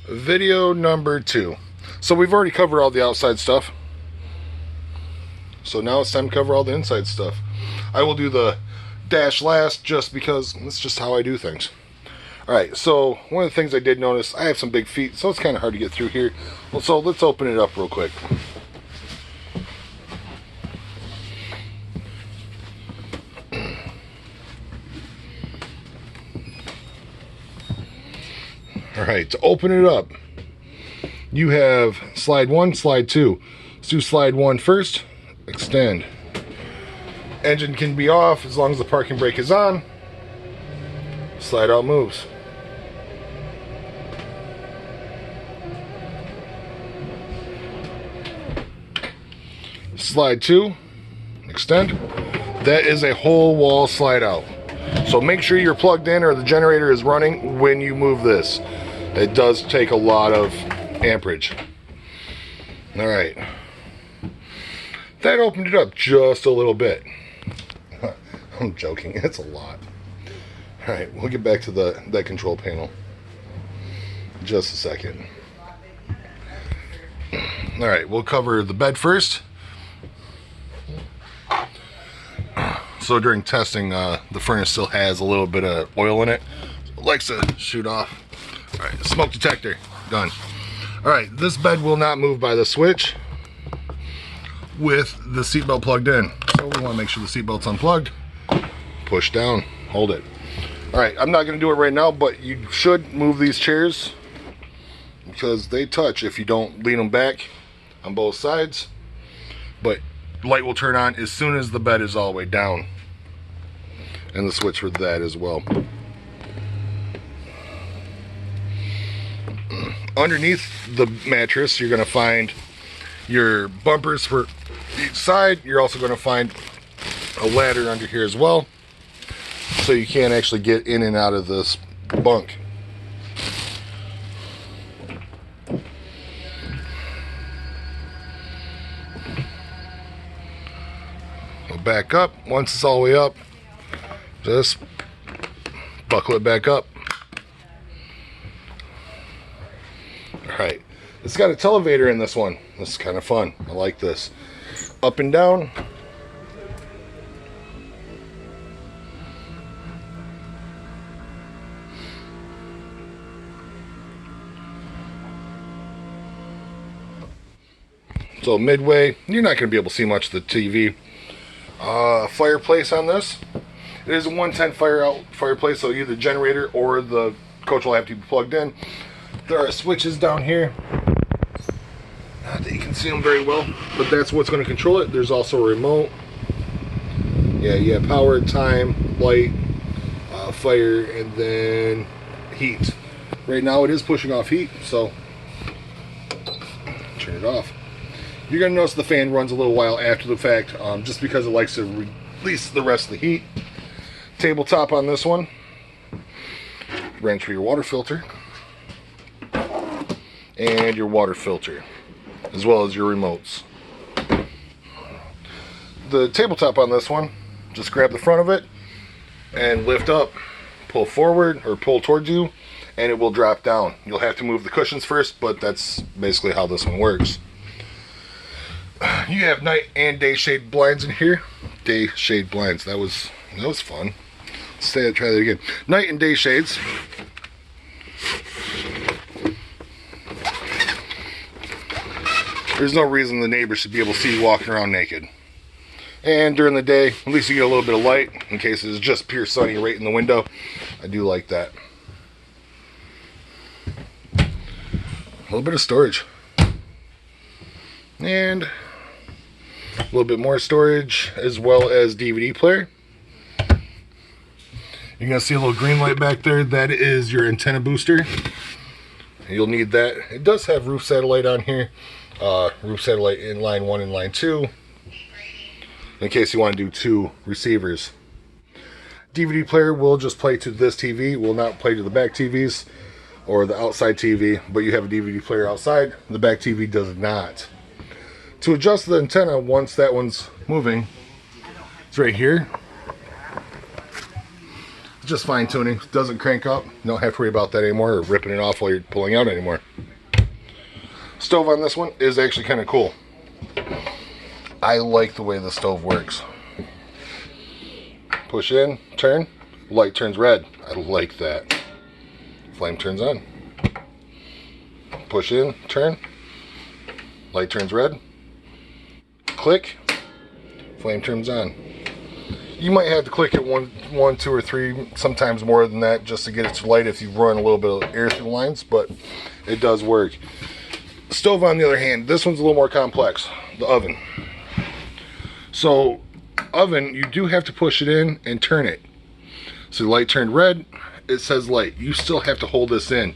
Video number 2. So we've already covered all the outside stuff. So now it's time to cover all the inside stuff. I will do the dash last just because it's just how I do things. Alright, so one of the things I did notice, I have some big feet, so it's kind of hard to get through here. Well, so let's open it up real quick. Alright, to open it up, you have slide 1, slide 2. Let's do slide 1 first. Extend. Engine can be off as long as the parking brake is on. Slide out moves. Slide 2. Extend. That is a whole wall slide out. So make sure you're plugged in or the generator is running when you move this. It does take a lot of amperage. Alright. That opened it up just a little bit. I'm joking, it's a lot. Alright, we'll get back to that control panel. Just a second. Alright, we'll cover the bed first. So during testing, the furnace still has a little bit of oil in it. It likes to shoot off. Alright, smoke detector, done. Alright, this bed will not move by the switch with the seatbelt plugged in. So we want to make sure the seatbelt's unplugged. Push down, hold it. Alright, I'm not going to do it right now, but you should move these chairs because they touch if you don't lean them back on both sides. But light will turn on as soon as the bed is all the way down. And the switch for that as well. Underneath the mattress, you're going to find your bumpers for each side. You're also going to find a ladder under here as well, so you can actually get in and out of this bunk. We'll back up. Once it's all the way up, just buckle it back up. Alright, it's got a televator in this one. This is kind of fun. I like this. Up and down. So midway, you're not going to be able to see much of the TV. Fireplace on this. It is a 110 fireplace, so either generator or the coach will have to be plugged in. There are switches down here. Not that you can see them very well, but that's what's going to control it. There's also a remote. Yeah, you have power, time, light, fire, and then heat. Right now it is pushing off heat, so turn it off. You're going to notice the fan runs a little while after the fact, just because it likes to release the rest of the heat. Tabletop on this one. Wrench for your water filter. And your water filter, as well as your remotes. The tabletop on this one, just grab the front of it and lift up, pull forward or pull towards you, and it will drop down. You'll have to move the cushions first, but that's basically how this one works. You have night and day shade blinds in here. Day shade blinds, that was fun. Let's try that again. Night and day shades. There's no reason the neighbors should be able to see you walking around naked. And during the day, at least you get a little bit of light in case it's just pure sunny right in the window. I do like that. A little bit of storage. And a little bit more storage, as well as DVD player. You're going to see a little green light back there. That is your antenna booster. You'll need that. It does have roof satellite on here. Roof satellite in line 1 and line 2, in case you want to do 2 receivers. DVD player will just play to this TV, will not play to the back TVs or the outside TV, but you have a DVD player outside. The back TV does not. To adjust the antenna once that one's moving, it's right here. Just fine tuning, doesn't crank up. You don't have to worry about that anymore or ripping it off while you're pulling out anymore. Stove on this one is actually kind of cool. I like the way the stove works. Push in, turn, light turns red. I like that. Flame turns on. Push in, turn, light turns red. Click, flame turns on. You might have to click it one, two, or three, sometimes more than that, just to get it to light if you run a little bit of air through the lines, but it does work. Stove, on the other hand, this one's a little more complex, the oven. So, oven, you do have to push it in and turn it. So the light turned red, it says light. You still have to hold this in.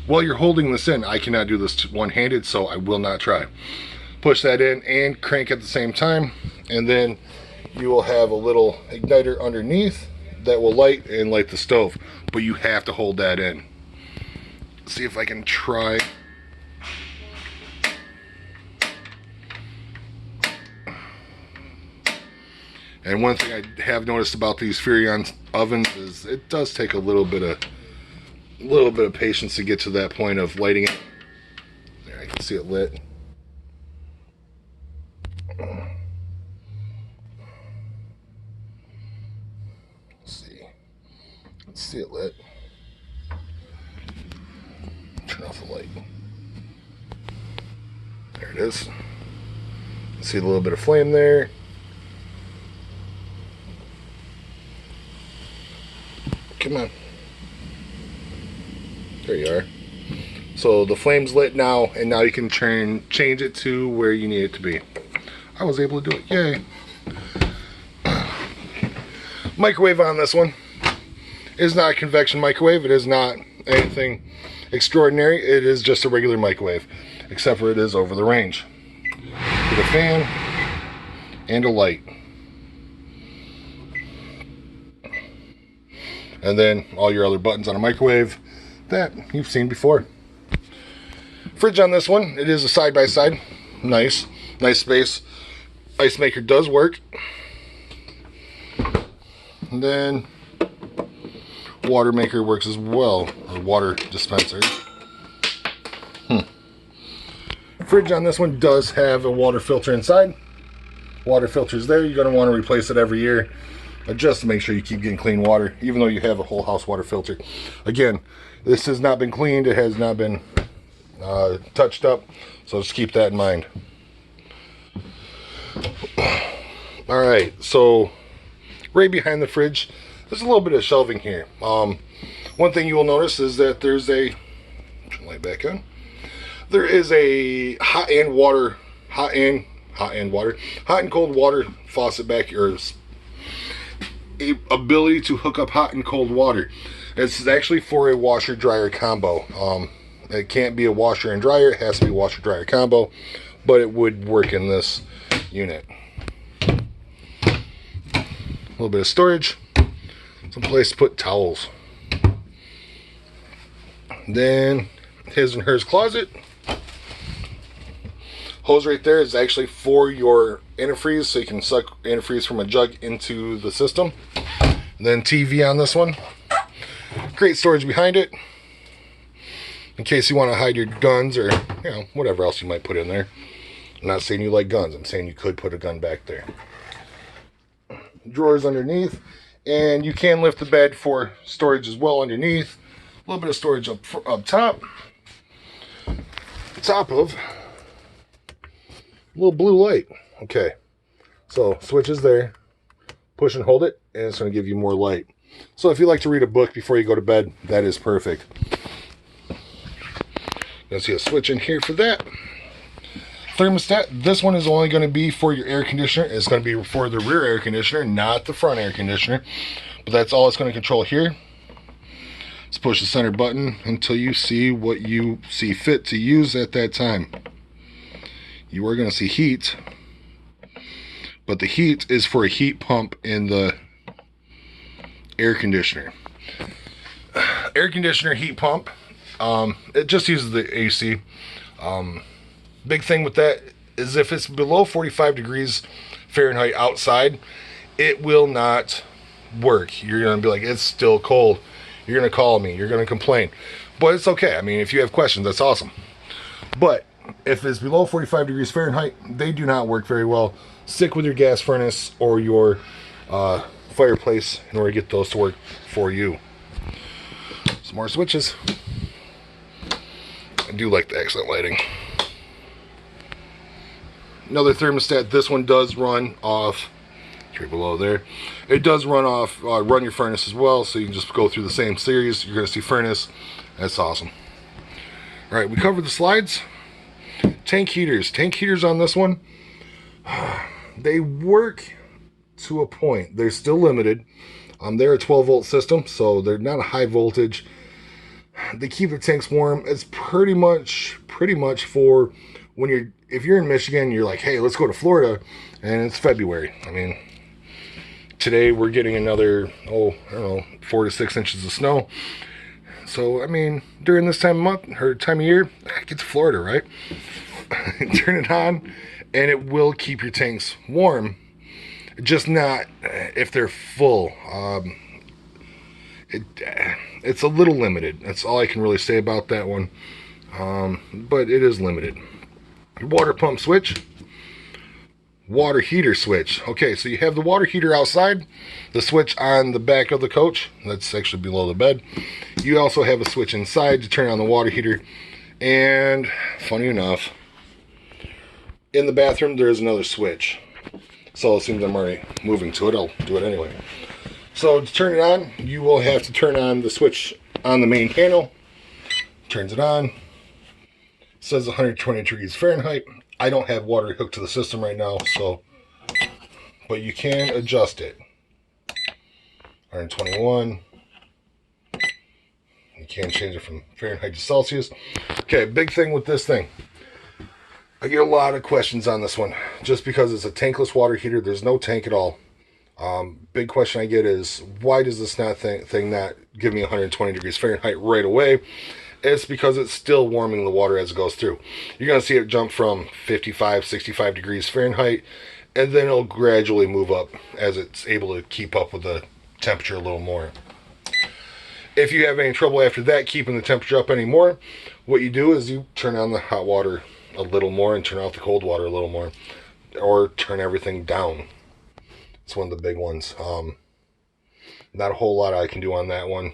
While you're holding this in, I cannot do this one-handed, so I will not try. Push that in and crank at the same time, and then you will have a little igniter underneath that will light and light the stove, but you have to hold that in. See if I can try. And one thing I have noticed about these Furrion ovens is it does take a little bit of patience to get to that point of lighting it. There, I can see it lit. Let's see it lit. Turn off the light. There it is. See a little bit of flame there. Come on. There you are. So the flame's lit now, and now you can change it to where you need it to be. I was able to do it. Yay. Microwave on this one. It is not a convection microwave. It is not anything extraordinary. It is just a regular microwave, except for it is over the range. Get a fan and a light. And then all your other buttons on a microwave that you've seen before. Fridge on this one, it is a side-by-side. Nice space. Ice maker does work. And then water maker works as well, or water dispenser. Fridge on this one does have a water filter inside. Water filter's there. You're going to want to replace it every year, just to make sure you keep getting clean water, even though you have a whole house water filter. Again, this has not been cleaned. It has not been touched up, so just keep that in mind. Alright, so right behind the fridge, there's a little bit of shelving here. One thing you will notice is that there's a, turn the light back on. There is a hot and cold water faucet back here. Ability to hook up hot and cold water. It's actually for a washer dryer combo. It can't be a washer and dryer, it has to be a washer dryer combo, but it would work in this unit. A little bit of storage, some place to put towels. Then his and hers closet. Hose right there is actually for your antifreeze, so you can suck antifreeze from a jug into the system. And then TV on this one. Great storage behind it, in case you want to hide your guns or whatever else you might put in there. I'm not saying you like guns, I'm saying you could put a gun back there. Drawers underneath, and you can lift the bed for storage as well underneath. A little bit of storage up top. Top of a little blue light. Okay, so switch is there. Push and hold it, and it's going to give you more light. So if you like to read a book before you go to bed, that is perfect. You'll see a switch in here for that. Thermostat, this one is only going to be for your air conditioner. It's going to be for the rear air conditioner, not the front air conditioner. But that's all it's going to control here. Let's push the center button until you see what you see fit to use at that time. You are going to see heat, but the heat is for a heat pump in the air conditioner. Air conditioner heat pump, it just uses the AC. Big thing with that is if it's below 45 degrees Fahrenheit outside, it will not work. You're going to be like, it's still cold. You're going to call me. You're going to complain. But it's okay. I mean, if you have questions, that's awesome. But If it's below 45 degrees Fahrenheit, they do not work very well. Stick with your gas furnace or your fireplace in order to get those to work for you. Some more switches. I do like the accent lighting. Another thermostat. This one does run off, right below there. It does run off, run your furnace as well, so you can just go through the same series. You're going to see furnace. That's awesome. All right, we covered the slides. Tank heaters. Tank heaters on this one, they work to a point. They're still limited. They're a 12 volt system, so they're not a high voltage. They keep the tanks warm. It's pretty much for when if you're in Michigan, you're like, hey, let's go to Florida, and it's February. I mean, today we're getting another, I don't know, 4 to 6 inches of snow. So, I mean, during this time of month, or time of year, get to Florida, right? Turn it on, and it will keep your tanks warm. Just not if they're full. It's a little limited. That's all I can really say about that one. But it is limited. Water pump switch. Water heater switch. Okay, so you have the water heater outside, the switch on the back of the coach. That's actually below the bed. You also have a switch inside to turn on the water heater. And funny enough, in the bathroom there is another switch. So as soon as I'm already moving to it, I'll do it anyway. So to turn it on, you will have to turn on the switch on the main panel. Turns it on. It says 120 degrees Fahrenheit. I don't have water hooked to the system right now, so, but you can adjust it. 121. You can change it from Fahrenheit to Celsius. Okay, big thing with this thing. I get a lot of questions on this one. Just because it's a tankless water heater, there's no tank at all. Big question I get is, why does this thing not give me 120 degrees Fahrenheit right away? It's because it's still warming the water as it goes through. You're going to see it jump from 55, 65 degrees Fahrenheit, and then it'll gradually move up as it's able to keep up with the temperature a little more. If you have any trouble after that keeping the temperature up anymore, what you do is you turn on the hot water a little more and turn off the cold water a little more, or turn everything down. It's one of the big ones. Not a whole lot I can do on that one.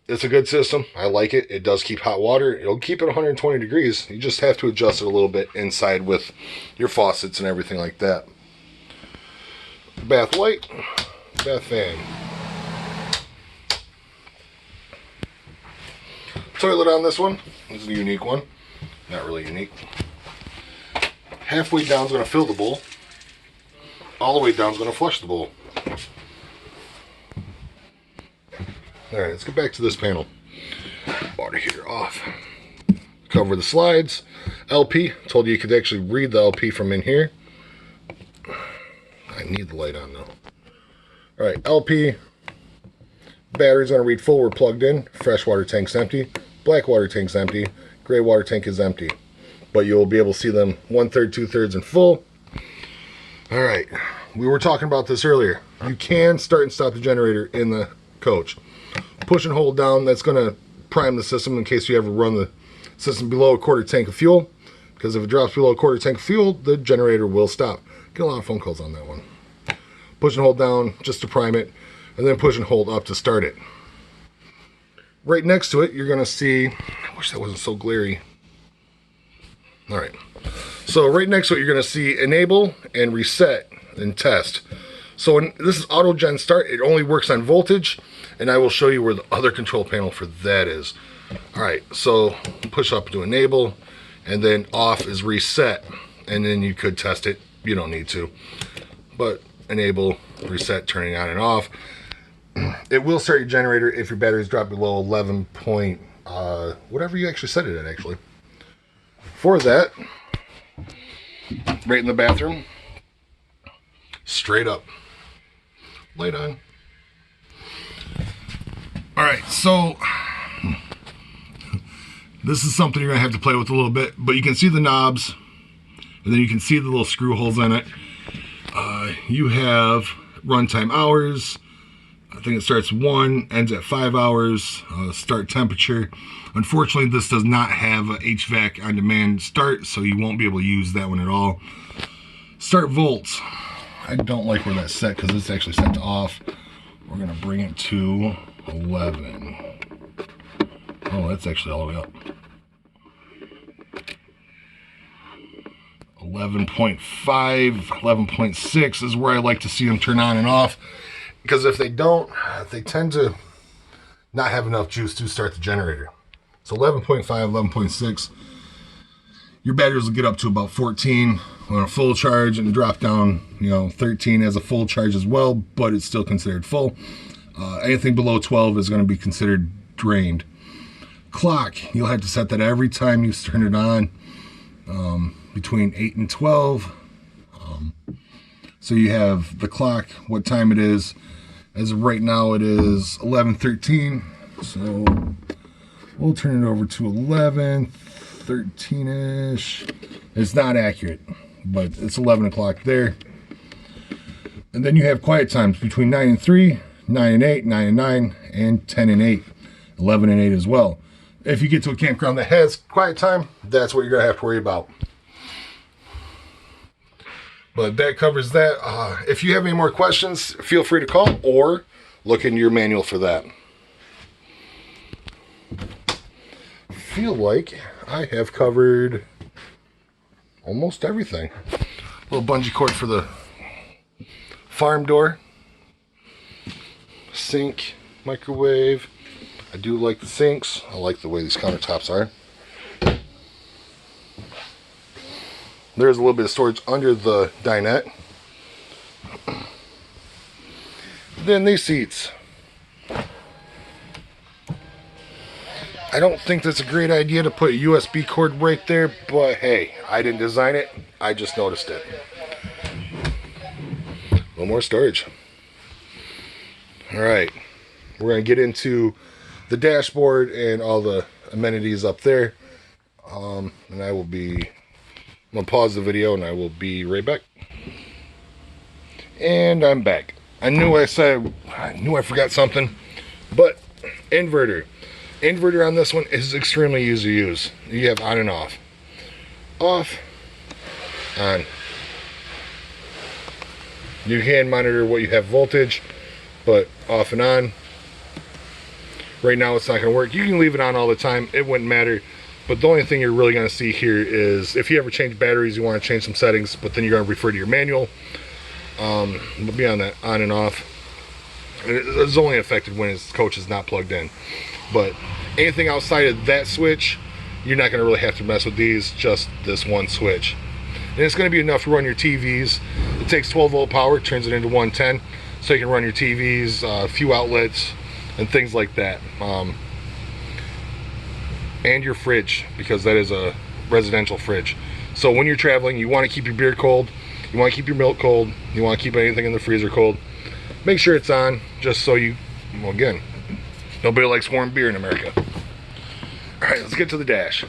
It's a good system. I like it. It does keep hot water. It'll keep it 120 degrees. You just have to adjust it a little bit inside with your faucets and everything like that. Bath light, bath fan. Toilet on this one. This is a unique one. Not really unique. Halfway down is going to fill the bowl. All the way down is going to flush the bowl. Alright, let's get back to this panel. Water heater off. Cover the slides. LP. Told you you could actually read the LP from in here. I need the light on though. Alright, LP. Battery's going to read full. We're plugged in. Fresh water tank's empty. Black water tank's empty. Gray water tank is empty. But you'll be able to see them 1/3, 2/3 and full. Alright, we were talking about this earlier. You can start and stop the generator in the coach. Push and hold down, that's going to prime the system in case you ever run the system below a 1/4 tank of fuel. Because if it drops below a 1/4 tank of fuel, the generator will stop. Get a lot of phone calls on that one. Push and hold down just to prime it, and then push and hold up to start it. Right next to it, you're going to see, I wish that wasn't so glary. Alright, so right next to it, you're going to see enable and reset and test. So when this is auto gen start, it only works on voltage, and I will show you where the other control panel for that is. Alright, so push up to enable, and then off is reset, and then you could test it. You don't need to, but enable, reset, turning on and off. It will start your generator if your batteries drop below 11 point, whatever you actually set it at actually. For that, right in the bathroom, straight up, light on. Alright, so this is something you're going to have to play with a little bit, but you can see the knobs, and then you can see the little screw holes in it. You have runtime hours, I think it starts 1, ends at 5 hours, start temperature. Unfortunately, this does not have a HVAC on demand start, so you won't be able to use that one at all. Start volts. I don't like where that's set because it's actually set to off. We're gonna bring it to 11. Oh, that's actually all the way up. 11.5, 11.6 is where I like to see them turn on and off. Because if they don't, they tend to not have enough juice to start the generator. So 11.5, 11.6, your batteries will get up to about 14 on a full charge and drop down, 13 as a full charge as well, but it's still considered full. Anything below 12 is going to be considered drained. Clock, you'll have to set that every time you turn it on, between 8 and 12. So you have the clock, what time it is. As of right now, it is 11:13. So we'll turn it over to 11:13-ish. It's not accurate, but it's 11 o'clock there. And then you have quiet times between 9 and 3, 9 and 8, 9 and 9, and 10 and 8, 11 and 8 as well. If you get to a campground that has quiet time, that's what you're going to have to worry about. But that covers that. If you have any more questions, feel free to call or look into your manual for that. I feel like I have covered almost everything. Little bungee cord for the farm door. Sink, microwave. I do like the sinks. I like the way these countertops are. There's a little bit of storage under the dinette. Then these seats. I don't think that's a great idea to put a USB cord right there, but hey, I didn't design it. I just noticed it. A little more storage. All right, we're gonna get into the dashboard and all the amenities up there. And I'm gonna pause the video and I will be right back. And I'm back. I knew I forgot something, but inverter. Inverter on this one is extremely easy to use. You have on and off. Off, on. You can monitor what you have voltage, but off and on. Right now it's not gonna work. You can leave it on all the time, it wouldn't matter. But the only thing you're really going to see here is if you ever change batteries, you want to change some settings, but then you're going to refer to your manual. We'll be on that on and off. And it's only affected when his coach is not plugged in. But anything outside of that switch, you're not going to really have to mess with these, just this one switch. And it's going to be enough to run your TVs. It takes 12 volt power, turns it into 110, so you can run your TVs, a few outlets, and things like that. And your fridge, because that is a residential fridge. So when you're traveling, you want to keep your beer cold, you want to keep your milk cold, you want to keep anything in the freezer cold. Make sure it's on, just so well, again, nobody likes warm beer in America. All right, let's get to the dash.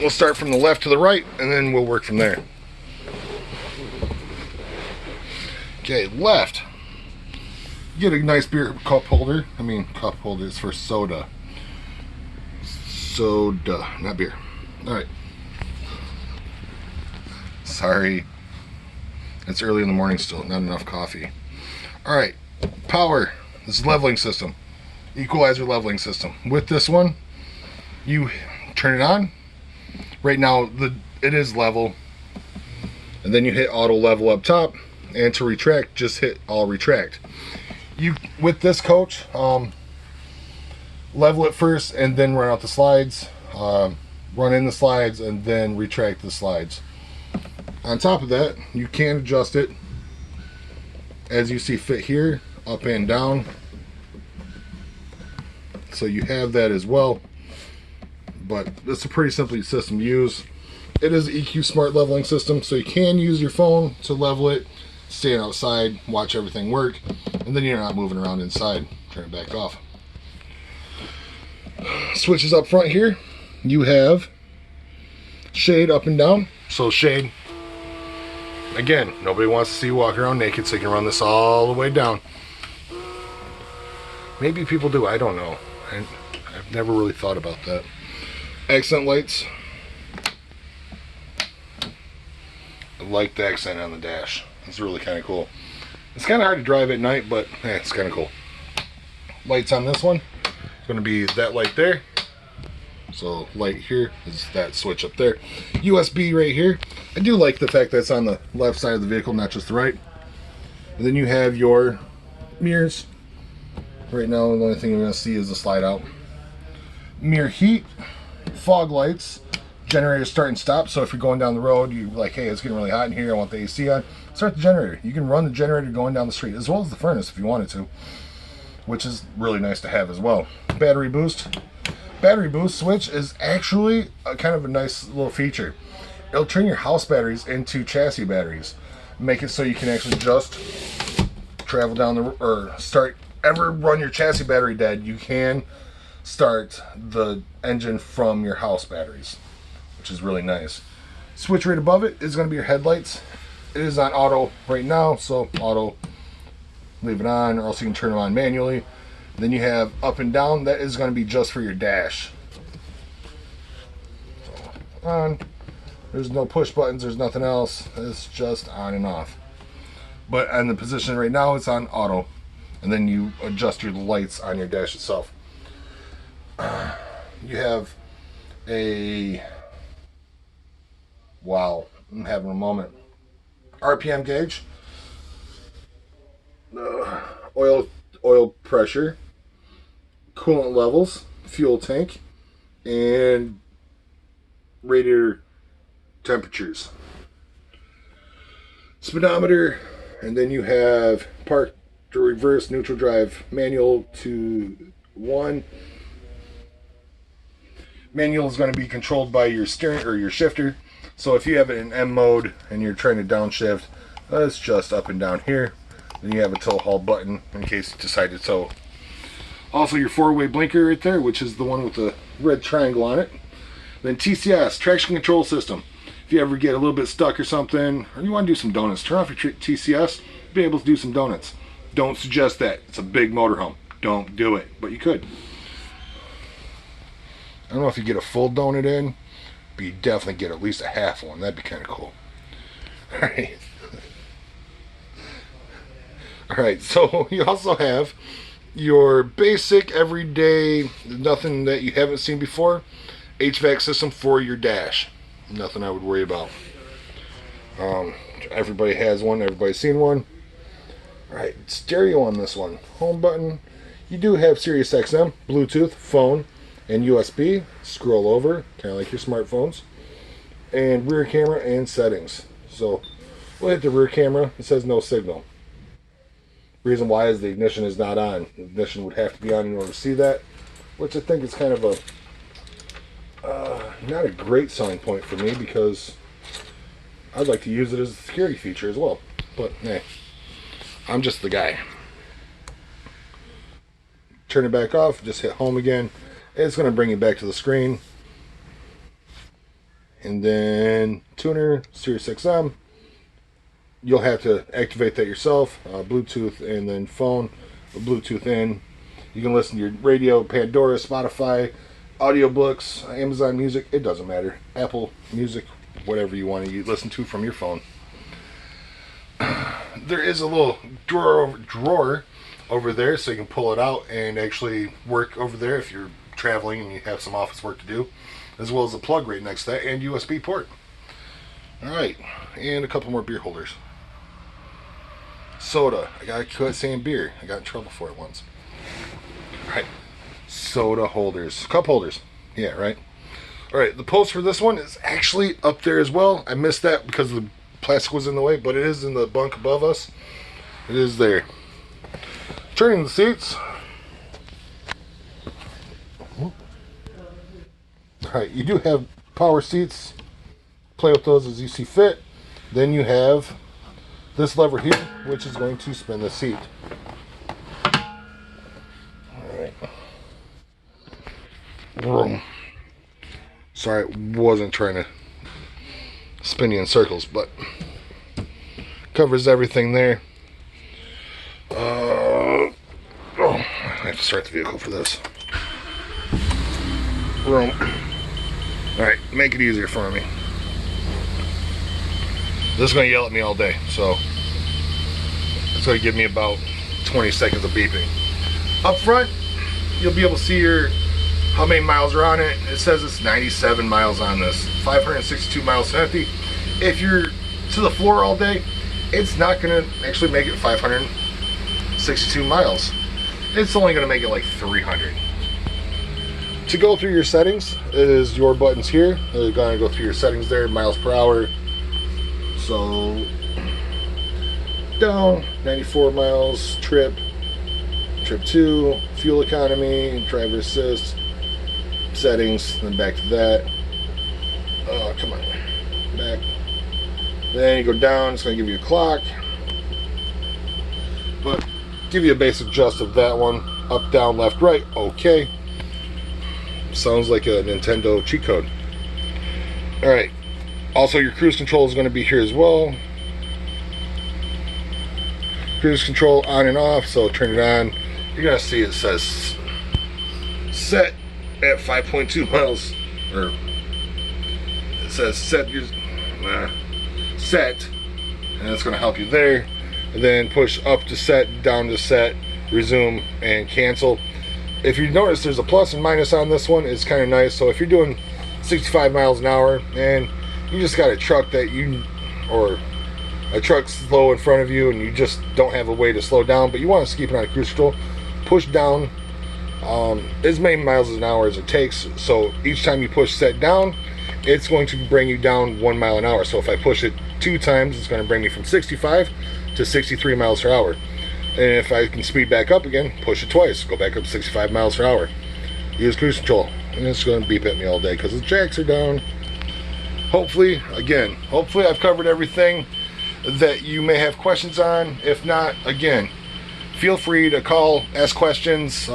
We'll start from the left to the right, and then we'll work from there. Okay, left. Get a nice beer cup holder. Cup holder is for soda. Soda, not beer. All right. Sorry. It's early in the morning still, not enough coffee. All right, power. This is leveling system. Equalizer leveling system. With this one, you turn it on. Right now, it is level. And then you hit auto level up top. And to retract, just hit all retract. With this coach, level it first and then run out the slides, run in the slides and then retract the slides. On top of that, you can adjust it as you see fit here, up and down, so you have that as well. But it's a pretty simple system to use. It is an EQ smart leveling system, so you can use your phone to level it, stand outside, watch everything work, and then you're not moving around inside. Turn it back off. Switches up front here, you have shade up and down. So shade, Again, nobody wants to see you walk around naked, so you can run this all the way down. Maybe people do, I don't know. I've never really thought about that. Accent lights. I like the accent on the dash. It's really kind of cool. It's kind of hard to drive at night, but it's kind of cool. Lights on this one. It's going to be that light there. So light here is that switch up there. USB right here. I do like the fact that it's on the left side of the vehicle, not just the right. And then you have your mirrors. Right now, the only thing you're going to see is the slide out. Mirror heat, fog lights, generator start and stop. So if you're going down the road, you're like, hey, it's getting really hot in here, I want the AC on. Start the generator. You can run the generator going down the street, as well as the furnace if you wanted to, which is really nice to have as well. Battery boost. Battery boost switch is actually kind of a nice little feature. It'll turn your house batteries into chassis batteries. Make it so you can actually just travel down the, or start, ever run your chassis battery dead, you can start the engine from your house batteries, which is really nice. Switch right above it is going to be your headlights. It is on auto right now, so auto, leave it on, or else you can turn them on manually. Then you have up and down, that is going to be just for your dash. So, on. There's no push buttons, there's nothing else. It's just on and off. But on the position right now, it's on auto. And then you adjust your lights on your dash itself. You have a, wow, I'm having a moment. RPM gauge. Oil pressure. Coolant levels, fuel tank, and radiator temperatures. Speedometer, and then you have park to reverse, neutral drive, manual to 1. Manual is going to be controlled by your steering or your shifter. So if you have it in M mode and you're trying to downshift, it's just up and down here. Then you have a tow haul button in case you decide to tow. Also your 4-way blinker right there, which is the one with the red triangle on it. Then TCS, traction control system. If you ever get a little bit stuck or something, or you want to do some donuts, turn off your TCS, be able to do some donuts. Don't suggest that. It's a big motorhome. Don't do it, but you could. I don't know if you get a full donut in, but you definitely get at least a half one. That'd be kind of cool. Alright. Alright, so you also have your basic, everyday, nothing that you haven't seen before, HVAC system for your dash. Nothing I would worry about. Everybody has one, everybody's seen one. Alright, stereo on this one. Home button. You do have Sirius XM, Bluetooth, phone, and USB. Scroll over, kind of like your smartphones. And rear camera and settings. So, we'll hit the rear camera. It says no signal. Reason why is the ignition is not on. The ignition would have to be on in order to see that, which I think is kind of a not a great selling point for me, because I'd like to use it as a security feature as well. But hey, I'm just the guy. Turn it back off, just hit home again. It's going to bring you back to the screen. And then tuner, Sirius XM. You'll have to activate that yourself. Bluetooth and then phone. Bluetooth in. You can listen to your radio, Pandora, Spotify, audiobooks, Amazon Music. It doesn't matter. Apple Music, whatever you want to listen to from your phone. There is a little drawer over there, so you can pull it out and actually work over there if you're traveling and you have some office work to do, as well as a plug right next to that and USB port. Alright, and a couple more beer holders. Soda. I gotta quit saying beer. I got in trouble for it once. Alright, soda holders. Cup holders. Yeah, right. Alright, the post for this one is actually up there as well. I missed that because the plastic was in the way, but it is in the bunk above us. It is there. Turning the seats. Alright, you do have power seats. Play with those as you see fit. Then you have this lever here, which is going to spin the seat. Alright. Sorry, I wasn't trying to spin you in circles, but covers everything there. Oh, I have to start the vehicle for this. Boom. Alright, make it easier for me. This is going to yell at me all day, so it's going to give me about 20 seconds of beeping. Up front, you'll be able to see how many miles are on it. It says it's 97 miles on this, 562 miles empty. If you're to the floor all day, it's not going to actually make it 562 miles. It's only going to make it like 300. To go through your settings, it is your buttons here. You're going to go through your settings there, miles per hour. So, down, 94 miles, trip 2, fuel economy, driver assist, settings, then back to that. Oh, come on, back. Then you go down, it's going to give you a clock. But, give you a basic gist of that one. Up, down, left, right, okay. Sounds like a Nintendo cheat code. Alright, also your cruise control is going to be here as well. Cruise control on and off, so turn it on. You're going to see it says set at 5.2 miles, or it says set, set, and it's going to help you there. And then push up to set, down to set, resume, and cancel. If you notice, there's a plus and minus on this one. It's kind of nice. So if you're doing 65 miles an hour and you just got a truck or a truck slow in front of you and you just don't have a way to slow down, but you want to keep it on cruise control, push down as many miles an hour as it takes. So each time you push set down, it's going to bring you down 1 mile an hour. So if I push it 2 times, it's going to bring me from 65 to 63 miles per hour. And if I can speed back up again, push it twice, go back up to 65 miles per hour. Use cruise control, and it's going to beep at me all day because the jacks are down. Hopefully I've covered everything that you may have questions on. If not, again, feel free to call, ask questions,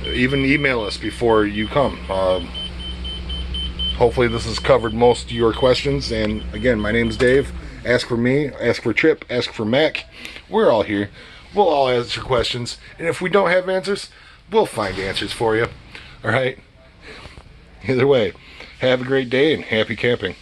even email us before you come. Hopefully this has covered most of your questions. And again, my name's Dave. Ask for me, ask for Trip, ask for Mac. We're all here. We'll all answer questions. And if we don't have answers, we'll find answers for you. All right? Either way, have a great day and happy camping.